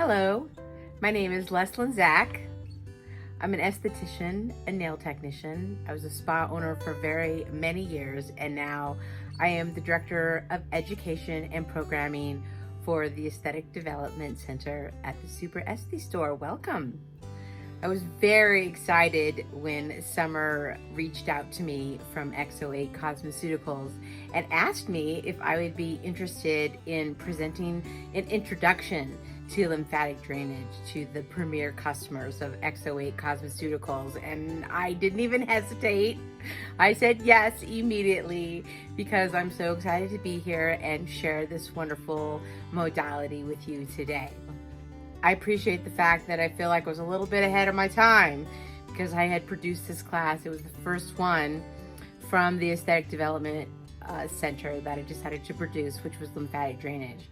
Hello, my name is Leslyn Zach. I'm an esthetician and nail technician. I was a spa owner for very many years, and now I am the Director of Education and Programming for the Esthetic Development Center at the Super Esthi store. Welcome. I was very excited when Summer reached out to me from XO8 Cosmeceuticals and asked me if I would be interested in presenting an introduction to lymphatic drainage to the premier customers of XO8 Cosmeceuticals, and I didn't even hesitate. I said yes immediately because I'm so excited to be here and share this wonderful modality with you today. I appreciate the fact that I feel like I was a little bit ahead of my time because I had produced this class. It was the first one from the Aesthetic Development Center that I decided to produce, which was lymphatic drainage.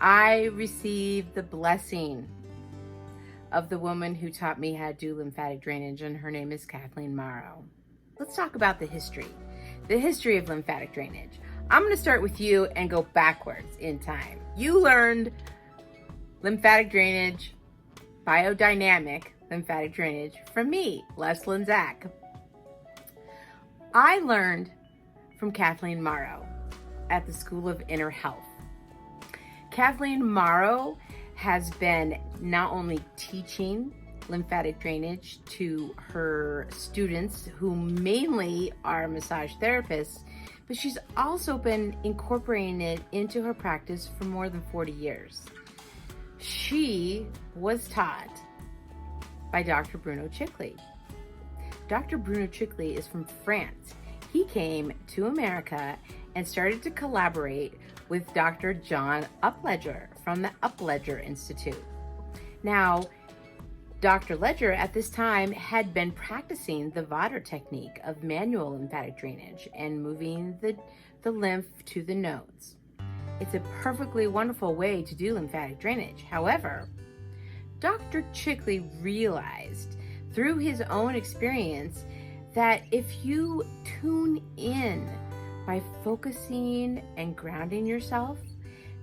I received the blessing of the woman who taught me how to do lymphatic drainage, and her name is Kathleen Morrow. Let's talk about the history of lymphatic drainage. I'm going to start with you and go backwards in time. You learned lymphatic drainage, biodynamic lymphatic drainage from me, Leslyn Zach. I learned from Kathleen Morrow at the School of Inner Health. Kathleen Morrow has been not only teaching lymphatic drainage to her students, who mainly are massage therapists, but she's also been incorporating it into her practice for more than 40 years. She was taught by Dr. Bruno Chickley. Dr. Bruno Chickley is from France. He came to America and started to collaborate with Dr. John Upledger from the Upledger Institute. Now, Dr. Ledger at this time had been practicing the Vater technique of manual lymphatic drainage and moving the lymph to the nodes. It's a perfectly wonderful way to do lymphatic drainage. However, Dr. Chickley realized through his own experience that if you tune in by focusing and grounding yourself,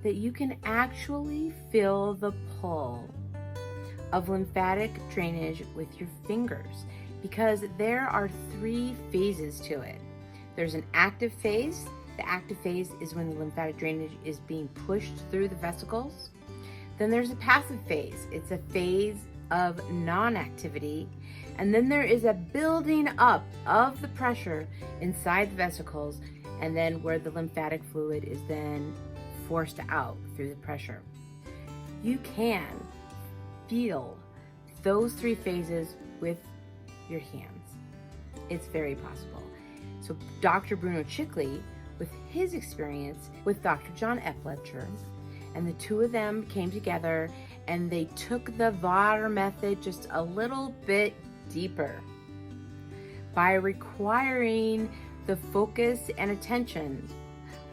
that you can actually feel the pull of lymphatic drainage with your fingers, because there are 3 phases to it. There's an active phase. The active phase is when the lymphatic drainage is being pushed through the vesicles. Then there's a passive phase. It's a phase of non-activity. And then there is a building up of the pressure inside the vesicles, and then where the lymphatic fluid is then forced out through the pressure. You can feel those 3 phases with your hands. It's very possible. So Dr. Bruno Chickley, with his experience with Dr. John Upledger, and the 2 of them came together and they took the Vater method just a little bit deeper by requiring the focus and attention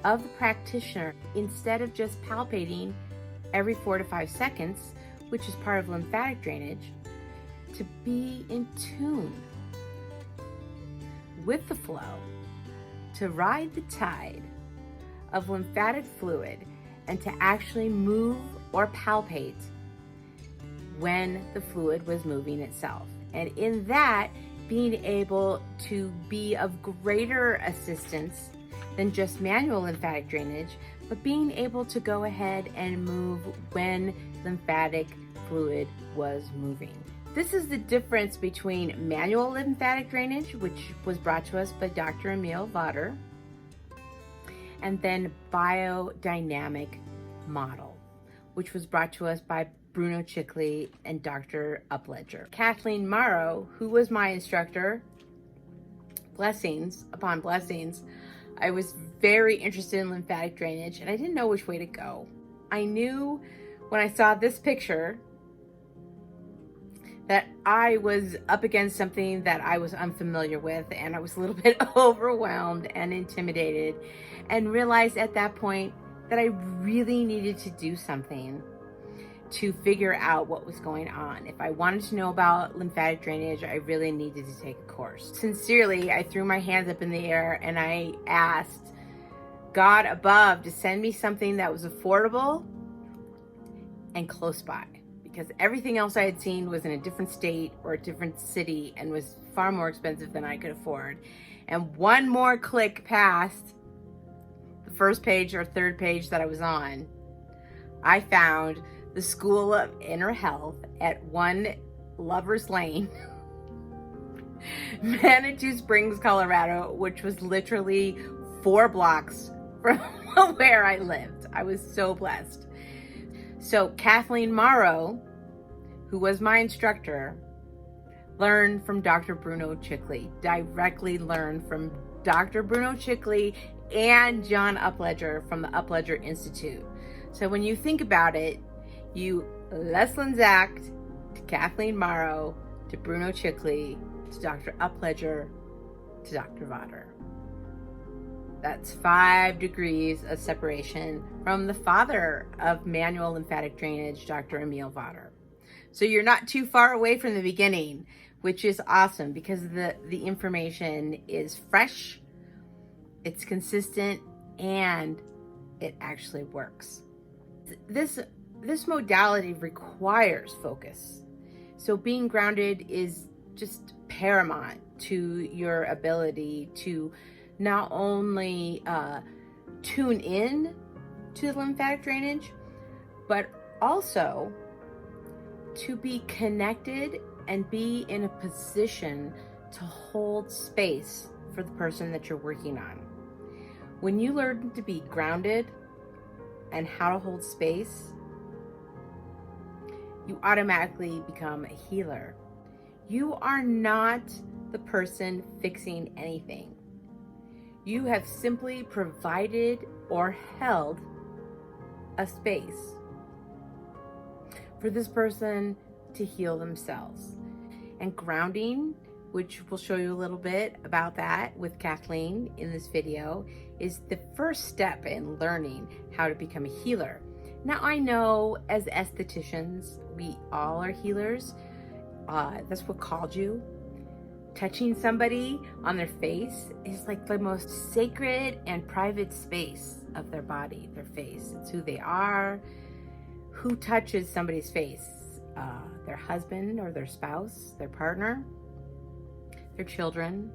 of the practitioner, instead of just palpating every 4 to 5 seconds, which is part of lymphatic drainage, to be in tune with the flow, to ride the tide of lymphatic fluid, and to actually move or palpate when the fluid was moving itself. And in that, being able to be of greater assistance than just manual lymphatic drainage, but being able to go ahead and move when lymphatic fluid was moving. This is the difference between manual lymphatic drainage, which was brought to us by Dr. Emil Vater, and then Biodynamic Model, which was brought to us by Bruno Chickley and Dr. Upledger. Kathleen Morrow, who was my instructor, blessings upon blessings, I was very interested in lymphatic drainage and I didn't know which way to go. I knew when I saw this picture that I was up against something that I was unfamiliar with, and I was a little bit overwhelmed and intimidated, and realized at that point that I really needed to do something to figure out what was going on. If I wanted to know about lymphatic drainage, I really needed to take a course. Sincerely, I threw my hands up in the air and I asked God above to send me something that was affordable and close by, because everything else I had seen was in a different state or a different city and was far more expensive than I could afford. And one more click past the first page or third page that I was on, I found the School of Inner Health at 1 Lover's Lane, Manitou Springs, Colorado, which was literally 4 blocks from where I lived. I was so blessed. So Kathleen Morrow, who was my instructor, learned from Dr. Bruno Chickley, directly learned from Dr. Bruno Chickley and John Upledger from the Upledger Institute. So when you think about it, you Leslin Zacht to Kathleen Morrow to Bruno Chickley to Dr. Upledger to Dr. Votter. That's 5 degrees of separation from the father of manual lymphatic drainage, Dr. Emil Votter. So you're not too far away from the beginning, which is awesome because the information is fresh, it's consistent, and it actually works. This modality requires focus. So being grounded is just paramount to your ability to not only tune in to the lymphatic drainage, but also to be connected and be in a position to hold space for the person that you're working on. When you learn to be grounded and how to hold space, you automatically become a healer. You are not the person fixing anything. You have simply provided or held a space for this person to heal themselves. And grounding, which we'll show you a little bit about that with Kathleen in this video, is the first step in learning how to become a healer. Now I know as estheticians, we all are healers. That's what called you. Touching somebody on their face is like the most sacred and private space of their body, their face. It's who they are. Who touches somebody's face? Their husband or their spouse, their partner, their children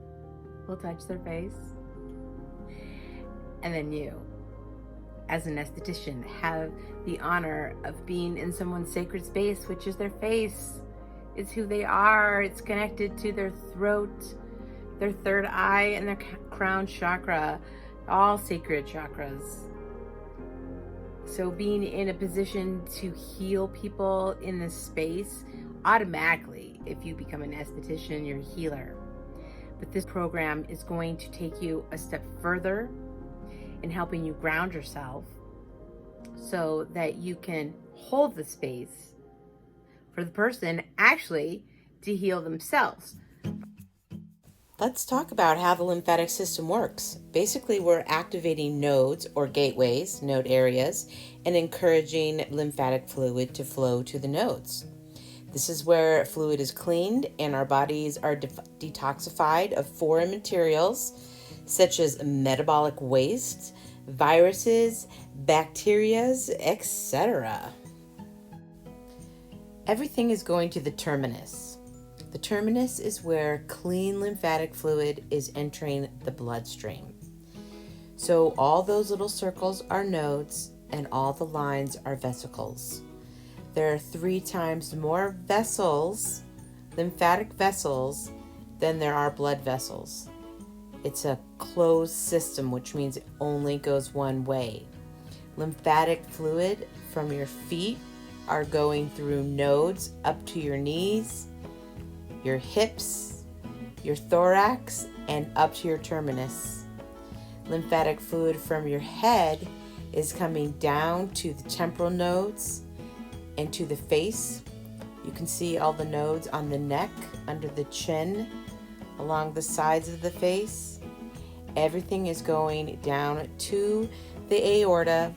will touch their face. And then you, as an esthetician, have the honor of being in someone's sacred space, which is their face. It's who they are. It's connected to their throat, their third eye, and their crown chakra, all sacred chakras. So being in a position to heal people in this space, automatically, if you become an esthetician, you're a healer. But this program is going to take you a step further in helping you ground yourself so that you can hold the space for the person actually to heal themselves. Let's talk about how the lymphatic system works. Basically, we're activating nodes or gateways, node areas, and encouraging lymphatic fluid to flow to the nodes. This is where fluid is cleaned and our bodies are detoxified of foreign materials such as metabolic waste, viruses, bacteria, etc. Everything is going to the terminus. The terminus is where clean lymphatic fluid is entering the bloodstream. So all those little circles are nodes and all the lines are vesicles. There are 3 times more vessels, lymphatic vessels, than there are blood vessels. It's a closed system, which means it only goes one way. Lymphatic fluid from your feet are going through nodes up to your knees, your hips, your thorax, and up to your terminus. Lymphatic fluid from your head is coming down to the temporal nodes and to the face. You can see all the nodes on the neck, under the chin, along the sides of the face. Everything is going down to the aorta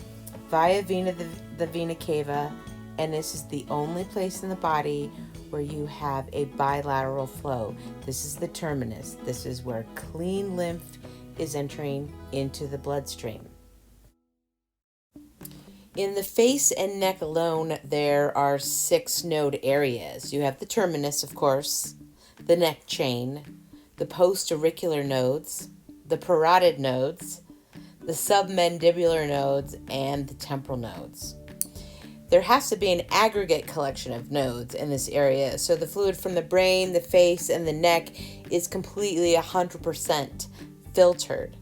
via the vena cava, and this is the only place in the body where you have a bilateral flow. This is the terminus. This is where clean lymph is entering into the bloodstream. In the face and neck alone, there are 6 node areas. You have the terminus, of course, the neck chain, the post-auricular nodes, the parotid nodes, the submandibular nodes, and the temporal nodes. There has to be an aggregate collection of nodes in this area, so the fluid from the brain, the face, and the neck is completely 100% filtered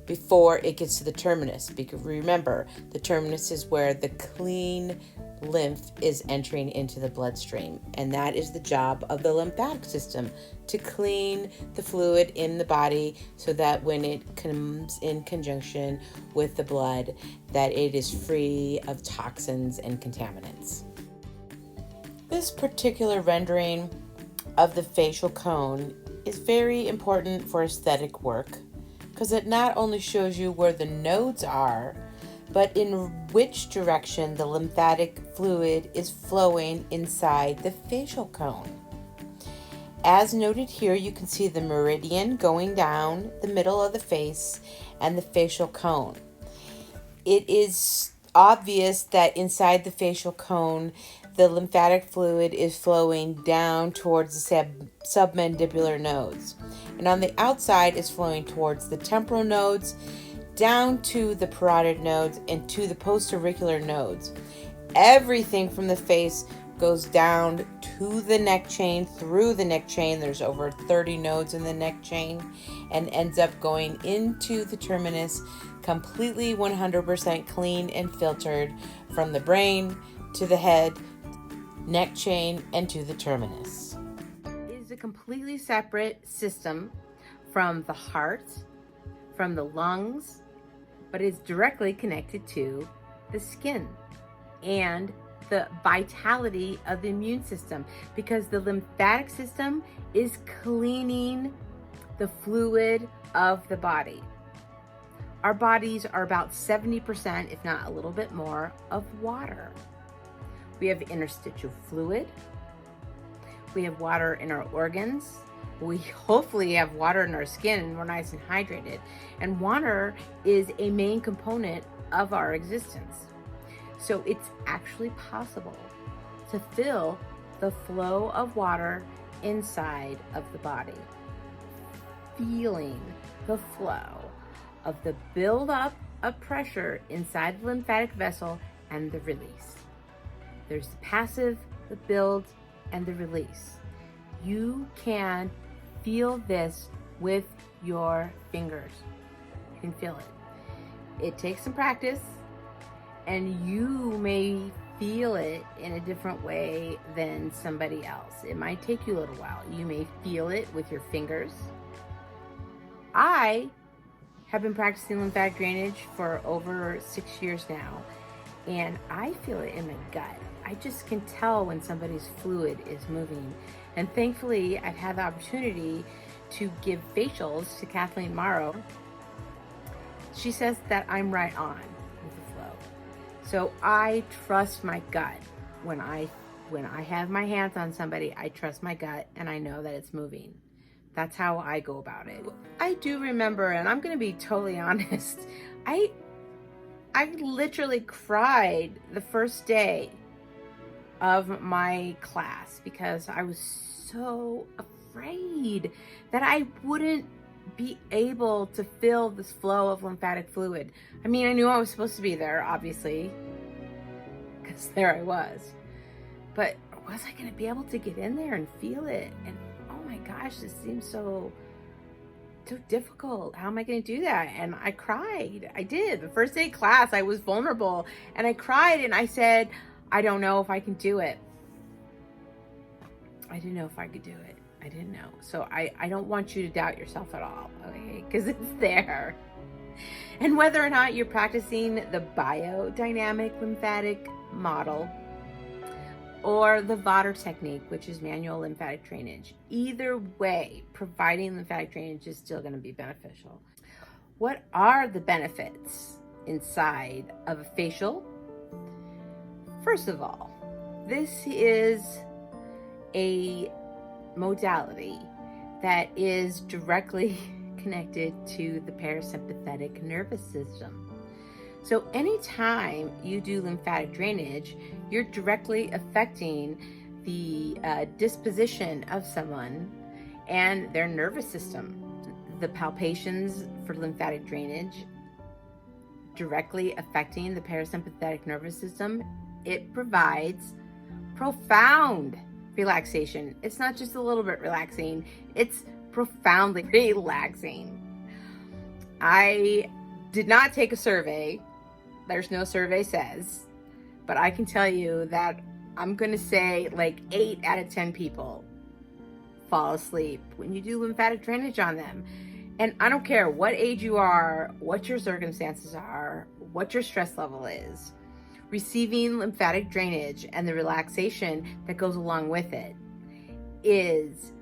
before it gets to the terminus. Because remember, the terminus is where the clean lymph is entering into the bloodstream, and that is the job of the lymphatic system, to clean the fluid in the body so that when it comes in conjunction with the blood, that it is free of toxins and contaminants. This particular rendering of the facial cone is very important for aesthetic work, because it not only shows you where the nodes are, but in which direction the lymphatic fluid is flowing inside the facial cone. As noted here, you can see the meridian going down the middle of the face and the facial cone. It is obvious that inside the facial cone, the lymphatic fluid is flowing down towards the submandibular nodes. And on the outside is flowing towards the temporal nodes, down to the parotid nodes, and to the post-auricular nodes. Everything from the face goes down to the neck chain, through the neck chain. There's over 30 nodes in the neck chain, and ends up going into the terminus, completely 100% clean and filtered from the brain to the head, neck chain, and to the terminus. It is a completely separate system from the heart, from the lungs, but it's directly connected to the skin and the vitality of the immune system, because the lymphatic system is cleaning the fluid of the body. Our bodies are about 70%, if not a little bit more, of water. We have interstitial fluid. We have water in our organs. We hopefully have water in our skin and we're nice and hydrated. And water is a main component of our existence. So it's actually possible to feel the flow of water inside of the body. Feeling the flow of the buildup of pressure inside the lymphatic vessel and the release. There's the passive, the build, and the release. You can feel this with your fingers. You can feel it. It takes some practice, and you may feel it in a different way than somebody else. It might take you a little while. You may feel it with your fingers. I have been practicing lymphatic drainage for over 6 years now, and I feel it in my gut. I just can tell when somebody's fluid is moving. And thankfully, I've had the opportunity to give facials to Kathleen Morrow. She says that I'm right on with the flow. So I trust my gut. When I have my hands on somebody, I trust my gut and I know that it's moving. That's how I go about it. I do remember, and I'm gonna be totally honest, I literally cried the first day of my class because I was so afraid that I wouldn't be able to feel this flow of lymphatic fluid. I mean, I knew I was supposed to be there, obviously, because there I was. But was I going to be able to get in there and feel it? And oh my gosh, this seems so difficult. How am I going to do that? And I cried. I did. The first day of class, I was vulnerable and I cried and I said, I don't know if I can do it. I didn't know if I could do it. I didn't know. So I don't want you to doubt yourself at all, okay? Because it's there. And whether or not you're practicing the Biodynamic Lymphatic Model or the VODR technique, which is Manual Lymphatic Drainage, either way, providing lymphatic drainage is still going to be beneficial. What are the benefits inside of a facial? First of all, this is a modality that is directly connected to the parasympathetic nervous system. So anytime you do lymphatic drainage, you're directly affecting the disposition of someone and their nervous system. The palpations for lymphatic drainage directly affecting the parasympathetic nervous system, it provides profound relaxation. It's not just a little bit relaxing, it's profoundly relaxing. I did not take a survey. There's no survey says, but I can tell you that I'm going to say like 8 out of 10 people fall asleep when you do lymphatic drainage on them. And I don't care what age you are, what your circumstances are, what your stress level is. Receiving lymphatic drainage and the relaxation that goes along with it is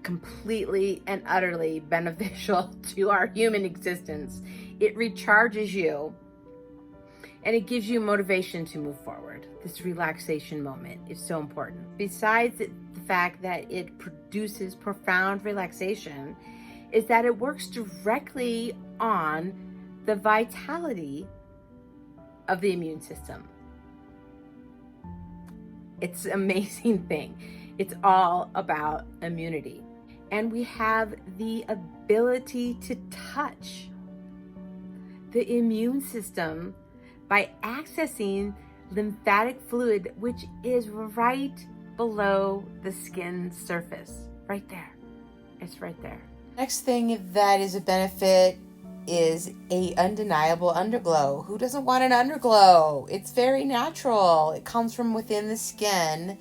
completely and utterly beneficial to our human existence. It recharges you and it gives you motivation to move forward. This relaxation moment is so important. Besides the fact that it produces profound relaxation, is that it works directly on the vitality of the immune system. It's an amazing thing. It's all about immunity. And we have the ability to touch the immune system by accessing lymphatic fluid, which is right below the skin surface. Right there. It's right there. Next thing that is a benefit is a undeniable underglow. Who doesn't want an underglow? It's very natural. It comes from within the skin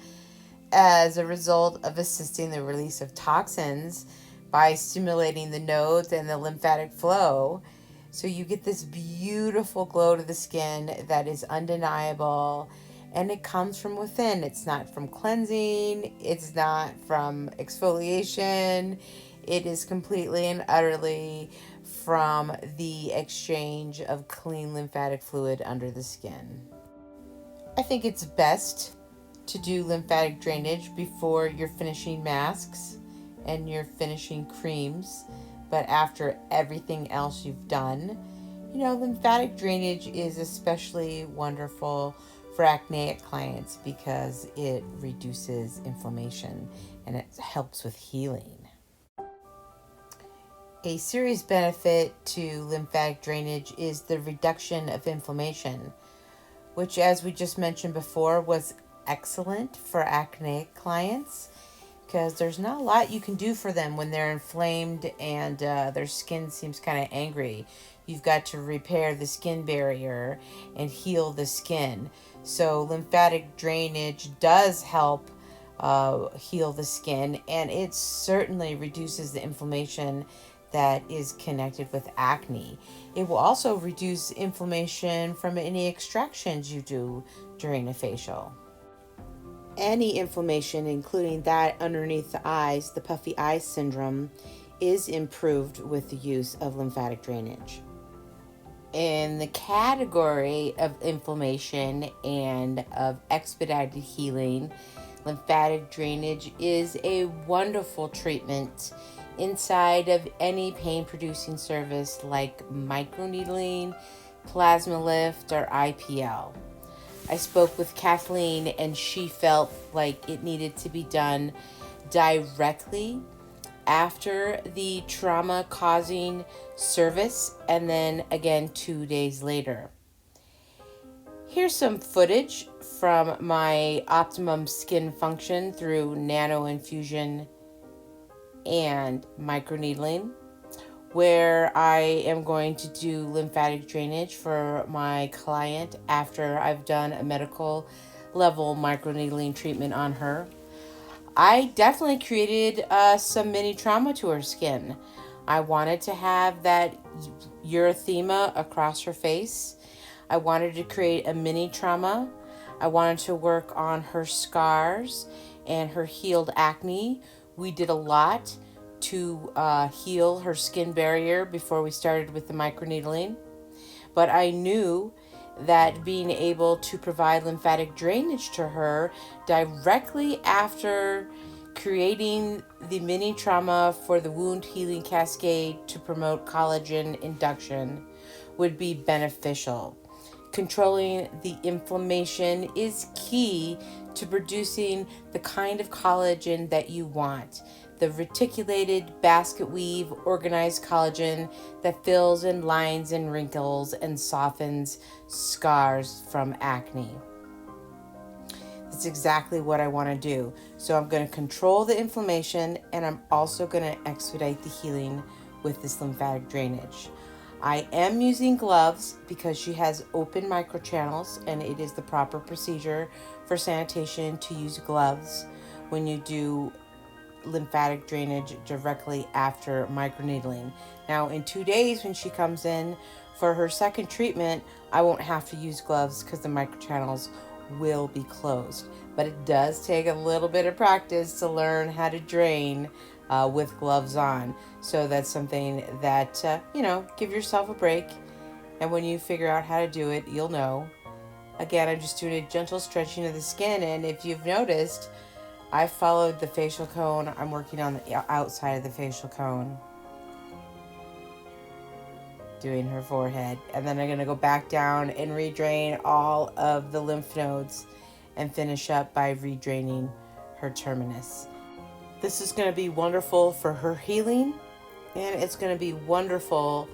as a result of assisting the release of toxins by stimulating the nodes and the lymphatic flow. So you get this beautiful glow to the skin that is undeniable, and it comes from within. It's not from cleansing. It's not from exfoliation. It is completely and utterly from the exchange of clean lymphatic fluid under the skin. I think it's best to do lymphatic drainage before your finishing masks and your finishing creams, but after everything else you've done. Lymphatic drainage is especially wonderful for acneic clients because it reduces inflammation and it helps with healing. A serious benefit to lymphatic drainage is the reduction of inflammation, which, as we just mentioned before, was excellent for acneic clients because there's not a lot you can do for them when they're inflamed and their skin seems kind of angry. You've got to repair the skin barrier and heal the skin. So lymphatic drainage does help heal the skin, and it certainly reduces the inflammation that is connected with acne. It will also reduce inflammation from any extractions you do during a facial. Any inflammation, including that underneath the eyes, the puffy eye syndrome, is improved with the use of lymphatic drainage. In the category of inflammation and of expedited healing, lymphatic drainage is a wonderful treatment inside of any pain-producing service like microneedling, plasma lift, or IPL. I spoke with Kathleen and she felt like it needed to be done directly after the trauma-causing service and then again 2 days later. Here's some footage from my optimum skin function through nano infusion and microneedling, where I am going to do lymphatic drainage for my client after I've done a medical level microneedling treatment on her. I definitely created some mini trauma to her skin. I wanted to have that erythema across her face. I wanted to create a mini trauma. I wanted to work on her scars and her healed acne. We did a lot to heal her skin barrier before we started with the microneedling. But I knew that being able to provide lymphatic drainage to her directly after creating the mini trauma for the wound healing cascade to promote collagen induction would be beneficial. Controlling the inflammation is key to producing the kind of collagen that you want. The reticulated basket weave organized collagen that fills in lines and wrinkles and softens scars from acne. That's exactly what I want to do. So I'm going to control the inflammation, and I'm also going to expedite the healing with this lymphatic drainage. I am using gloves because she has open microchannels, and it is the proper procedure for sanitation to use gloves when you do lymphatic drainage directly after microneedling. Now, in 2 days when she comes in for her second treatment, I won't have to use gloves because the microchannels will be closed. But it does take a little bit of practice to learn how to drain with gloves on. So that's something that, give yourself a break. And when you figure out how to do it, you'll know. Again, I'm just doing a gentle stretching of the skin. And if you've noticed, I followed the facial cone. I'm working on the outside of the facial cone, doing her forehead. And then I'm going to go back down and redrain all of the lymph nodes and finish up by redraining her terminus. This is going to be wonderful for her healing, and it's going to be wonderful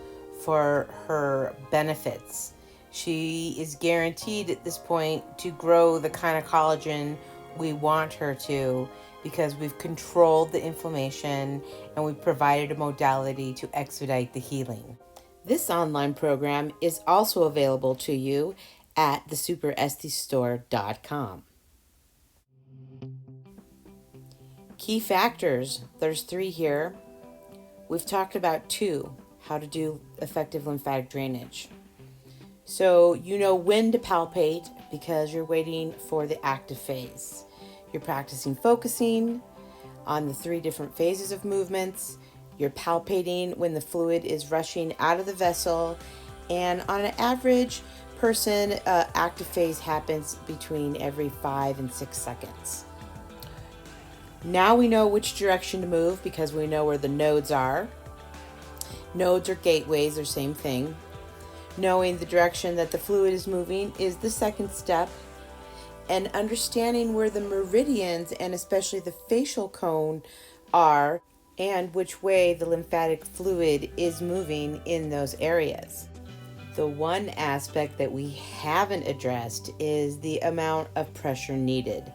for her benefits. She is guaranteed at this point to grow the kind of collagen we want her to, because we've controlled the inflammation and we've provided a modality to expedite the healing. This online program is also available to you at thesuperesthistore.com. Key factors, there's 3 here. We've talked about 2, how to do effective lymphatic drainage. So you know when to palpate because you're waiting for the active phase. You're practicing focusing on the 3 different phases of movements. You're palpating when the fluid is rushing out of the vessel. And on an average person, active phase happens between every 5 and 6 seconds. Now we know which direction to move because we know where the nodes are. Nodes or gateways are same thing. Knowing the direction that the fluid is moving is the second step. And understanding where the meridians and especially the facial cone are and which way the lymphatic fluid is moving in those areas. The one aspect that we haven't addressed is the amount of pressure needed.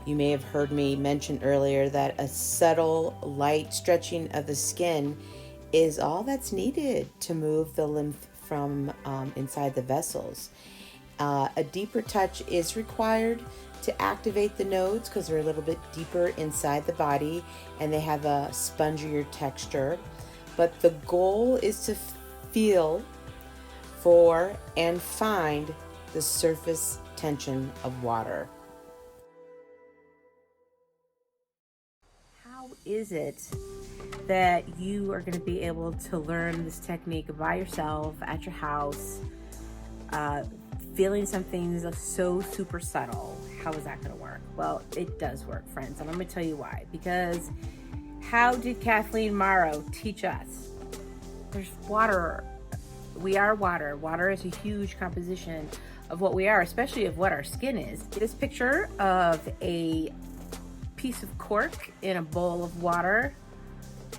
You may have heard me mention earlier that a subtle, light stretching of the skin is all that's needed to move the lymph from inside the vessels. A deeper touch is required to activate the nodes because they're a little bit deeper inside the body and they have a spongier texture. But the goal is to feel for and find the surface tension of water. How is it that you are going to be able to learn this technique by yourself at your house, feeling something so super subtle? How is that going to work? Well, it does work, friends, and I'm going to tell you why. Because how did Kathleen Morrow teach us? There's water. We are water. Water is a huge composition of what we are, especially of what our skin is. This picture of a piece of cork in a bowl of water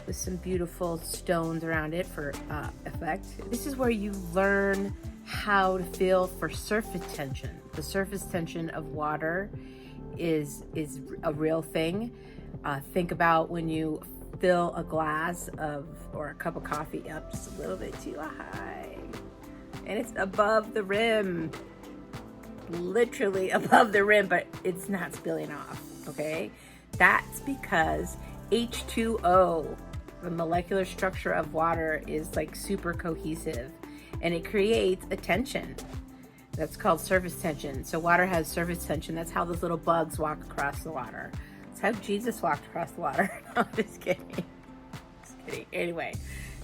with some beautiful stones around it for effect. This is where you learn how to feel for surface tension. The surface tension of water is a real thing. Think about when you fill a glass of or a cup of coffee up just a little bit too high and it's above the rim, literally above the rim, but it's not spilling off. Okay, that's because H2O, the molecular structure of water, is like super cohesive and it creates a tension that's called surface tension. So water has surface tension. That's how those little bugs walk across the water. That's how Jesus walked across the water. No, I'm just kidding. Just kidding. Anyway,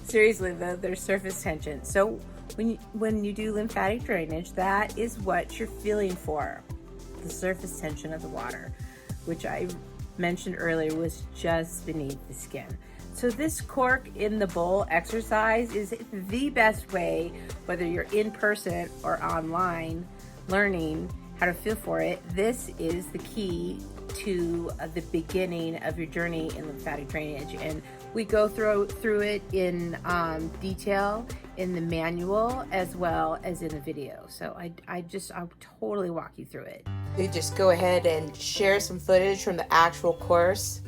seriously though, there's surface tension. So when you do lymphatic drainage, that is what you're feeling for, the surface tension of the water, which I mentioned earlier was just beneath the skin. So this cork in the bowl exercise is the best way, whether you're in person or online learning how to feel for it. This is the key to the beginning of your journey in lymphatic drainage, and we go through it in detail in the manual as well as in the video. So I'll totally walk you through it. We just go ahead and share some footage from the actual course,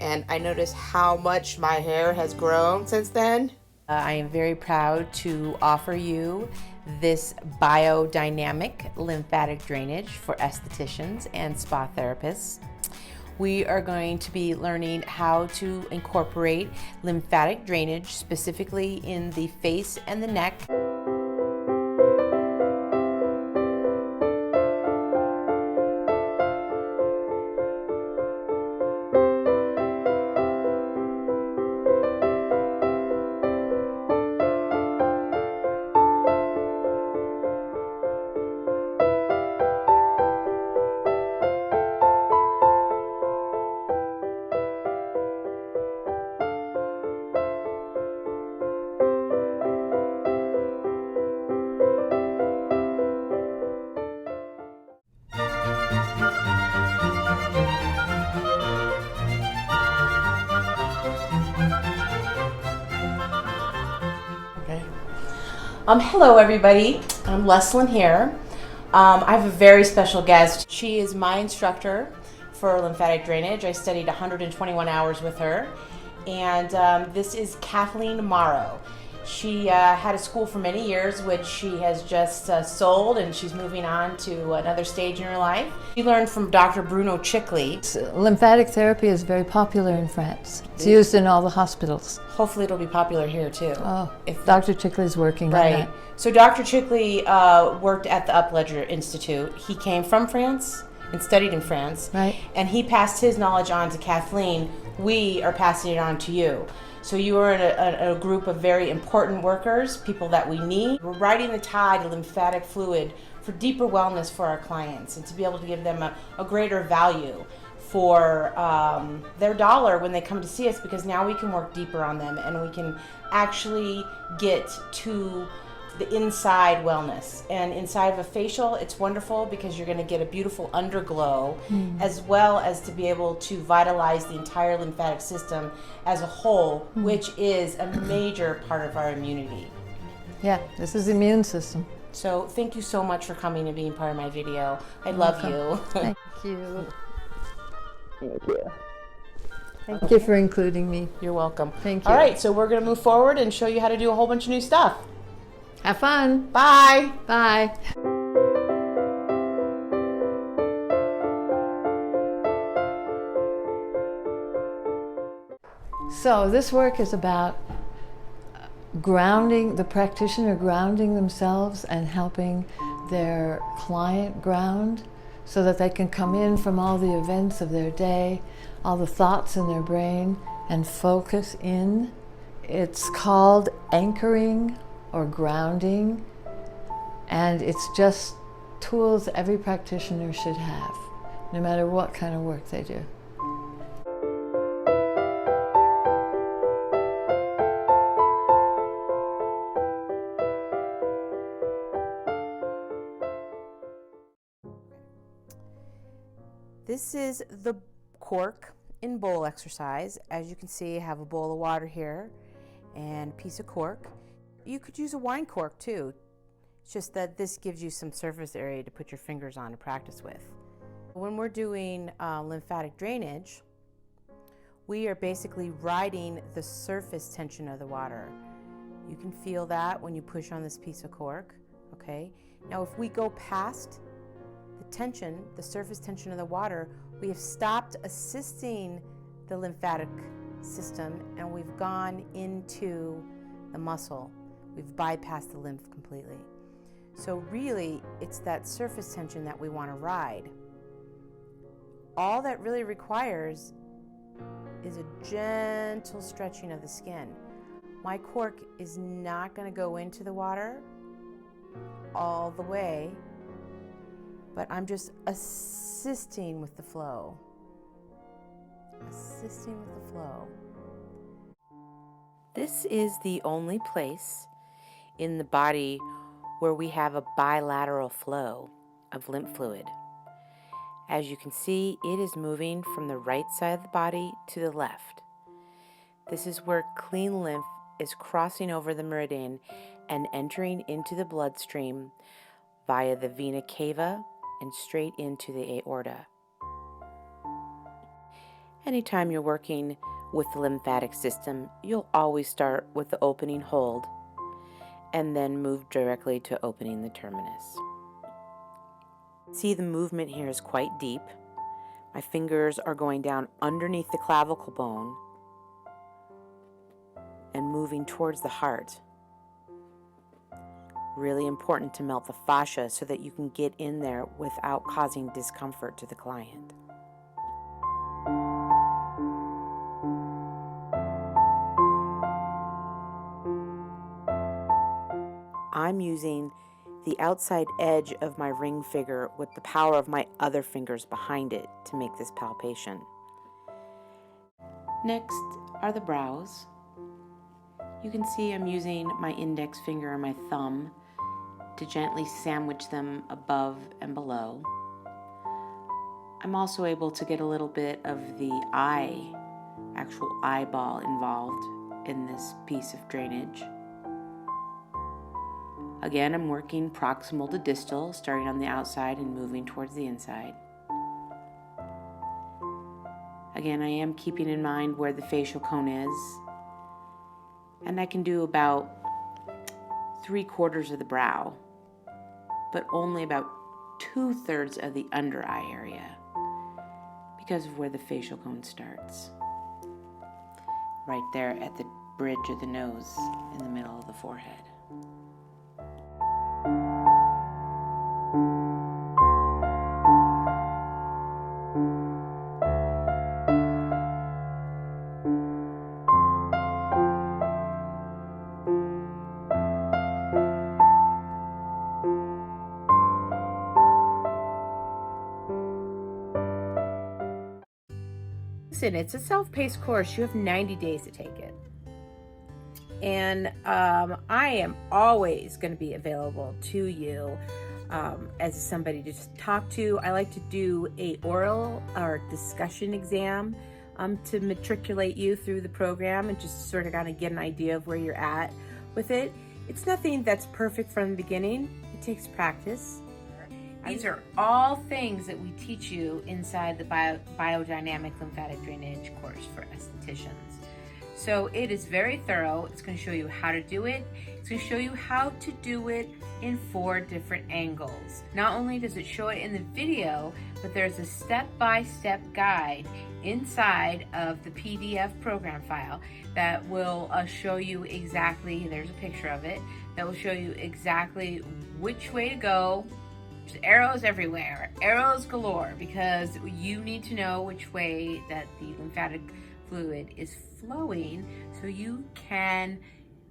and I noticed how much my hair has grown since then. I am very proud to offer you this biodynamic lymphatic drainage for estheticians and spa therapists. We are going to be learning how to incorporate lymphatic drainage specifically in the face and the neck. Hello everybody, I'm Leslyn here. I have a very special guest. She is my instructor for lymphatic drainage. I studied 121 hours with her, and this is Kathleen Morrow. She had a school for many years, which she has just sold, and she's moving on to another stage in her life. She learned from Dr. Bruno Chickley. Lymphatic therapy is very popular in France. It's used in all the hospitals. Hopefully it'll be popular here too. Oh, if Dr. Chickley's working on that. So Dr. Chickley worked at the Upledger Institute. He came from France and studied in France. Right. And he passed his knowledge on to Kathleen. We are passing it on to you. So you are in a group of very important workers, people that we need. We're riding the tide of lymphatic fluid for deeper wellness for our clients and to be able to give them a greater value for their dollar when they come to see us, because now we can work deeper on them and we can actually get to the inside wellness. And inside of a facial, it's wonderful because you're going to get a beautiful underglow, as well as to be able to vitalize the entire lymphatic system as a whole, which is a major part of our immunity. Yeah, this is the immune system. So thank you so much for coming and being part of my video. I love you. Thank you. Thank you. Thank you for including me. You're welcome. Thank you. All right, so we're going to move forward and show you how to do a whole bunch of new stuff. Have fun. Bye. Bye. So this work is about grounding, the practitioner grounding themselves and helping their client ground so that they can come in from all the events of their day, all the thoughts in their brain, and focus in. It's called anchoring or grounding, and it's just tools every practitioner should have, no matter what kind of work they do. This is the cork in bowl exercise. As you can see, I have a bowl of water here and a piece of cork. You could use a wine cork too. It's just that this gives you some surface area to put your fingers on to practice with. When we're doing lymphatic drainage, we are basically riding the surface tension of the water. You can feel that when you push on this piece of cork, okay? Now if we go past the tension, the surface tension of the water, we have stopped assisting the lymphatic system and we've gone into the muscle. We've bypassed the lymph completely. So really, it's that surface tension that we want to ride. All that really requires is a gentle stretching of the skin. My cork is not going to go into the water all the way, but I'm just assisting with the flow. Assisting with the flow. This is the only place in the body where we have a bilateral flow of lymph fluid. As you can see, it is moving from the right side of the body to the left. This is where clean lymph is crossing over the meridian and entering into the bloodstream via the vena cava and straight into the aorta. Anytime you're working with the lymphatic system, you'll always start with the opening hold and then move directly to opening the terminus. See, the movement here is quite deep. My fingers are going down underneath the clavicle bone and moving towards the heart. Really important to melt the fascia so that you can get in there without causing discomfort to the client. I'm using the outside edge of my ring finger with the power of my other fingers behind it to make this palpation. Next are the brows. You can see I'm using my index finger and my thumb to gently sandwich them above and below. I'm also able to get a little bit of the actual eyeball involved in this piece of drainage. Again, I'm working proximal to distal, starting on the outside and moving towards the inside. Again, I am keeping in mind where the facial cone is, and I can do about 3/4 of the brow, but only about 2/3 of the under eye area because of where the facial cone starts. Right there at the bridge of the nose in the middle of the forehead. Listen, it's a self-paced course. You have 90 days to take it. And I am always going to be available to you as somebody to just talk to. I like to do a oral or discussion exam to matriculate you through the program and just sort of kind of get an idea of where you're at with it. It's nothing that's perfect from the beginning. It takes practice. These are all things that we teach you inside the Biodynamic Lymphatic Drainage course for estheticians. So it is very thorough. It's going to show you how to do it. It's going to show you how to do it in 4 different angles. Not only does it show it in the video, but there's a step-by-step guide inside of the PDF program file that will show you exactly, there's a picture of it, that will show you exactly which way to go. There's arrows everywhere, arrows galore, because you need to know which way that the lymphatic fluid is flowing so you can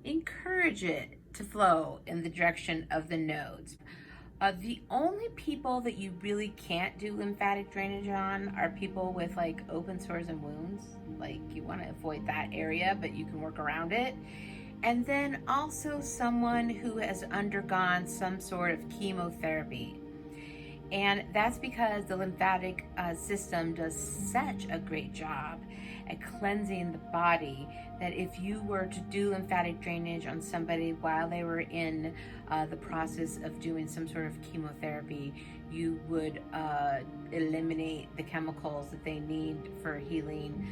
encourage it to flow in the direction of the nodes. The only people that you really can't do lymphatic drainage on are people with like open sores and wounds. Like you want to avoid that area, but you can work around it. And then also someone who has undergone some sort of chemotherapy. And that's because the lymphatic system does such a great job at cleansing the body that if you were to do lymphatic drainage on somebody while they were in the process of doing some sort of chemotherapy, you would eliminate the chemicals that they need for healing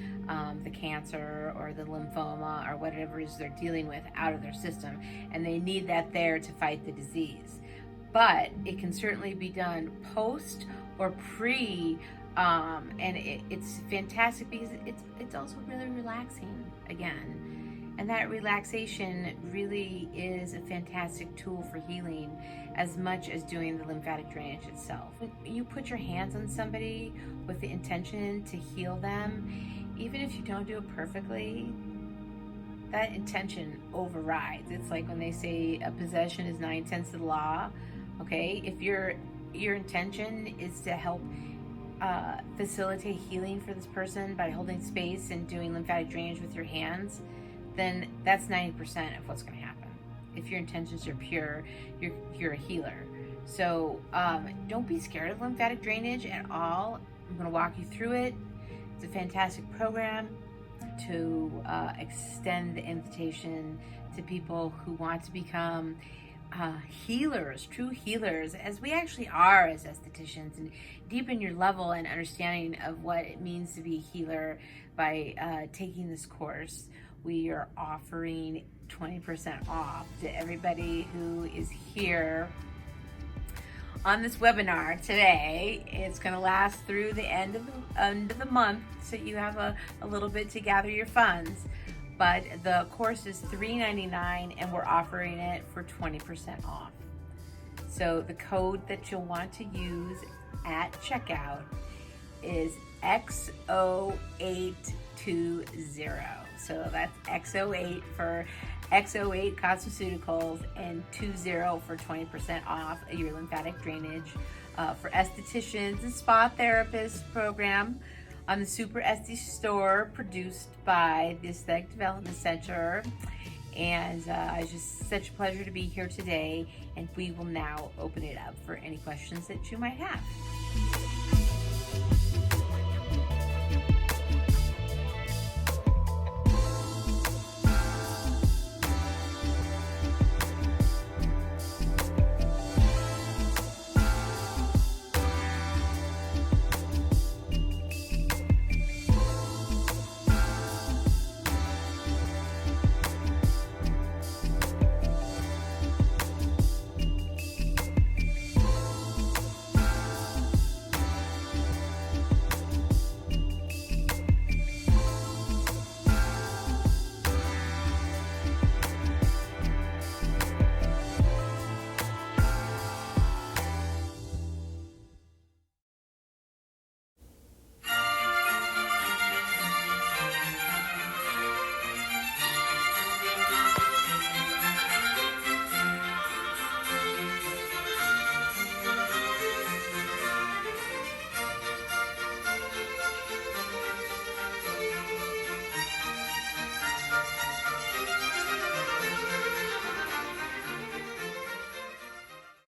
the cancer or the lymphoma or whatever it is they're dealing with out of their system. And they need that there to fight the disease. But it can certainly be done post or pre, and it's fantastic because it's also really relaxing again. And that relaxation really is a fantastic tool for healing as much as doing the lymphatic drainage itself. When you put your hands on somebody with the intention to heal them, even if you don't do it perfectly, that intention overrides. It's like when they say a possession is 9/10 of the law. Okay, if your intention is to help facilitate healing for this person by holding space and doing lymphatic drainage with your hands, then that's 90% of what's going to happen. If your intentions are pure, you're a healer. So don't be scared of lymphatic drainage at all. I'm going to walk you through it. It's a fantastic program to extend the invitation to people who want to become healers, true healers, as we actually are as estheticians, and deepen your level and understanding of what it means to be a healer by taking this course. We are offering 20% off to everybody who is here on this webinar today. It's going to last through the end of the month, so you have a little bit to gather your funds. But the course is $3.99 and we're offering it for 20% off. So the code that you'll want to use at checkout is XO820. So that's XO8 for XO8 Cosmeceuticals and 20 for 20% off your lymphatic drainage for estheticians and spa therapists program on the Super Esthi store, produced by the Aesthetic Development Center. And it's just such a pleasure to be here today, and we will now open it up for any questions that you might have.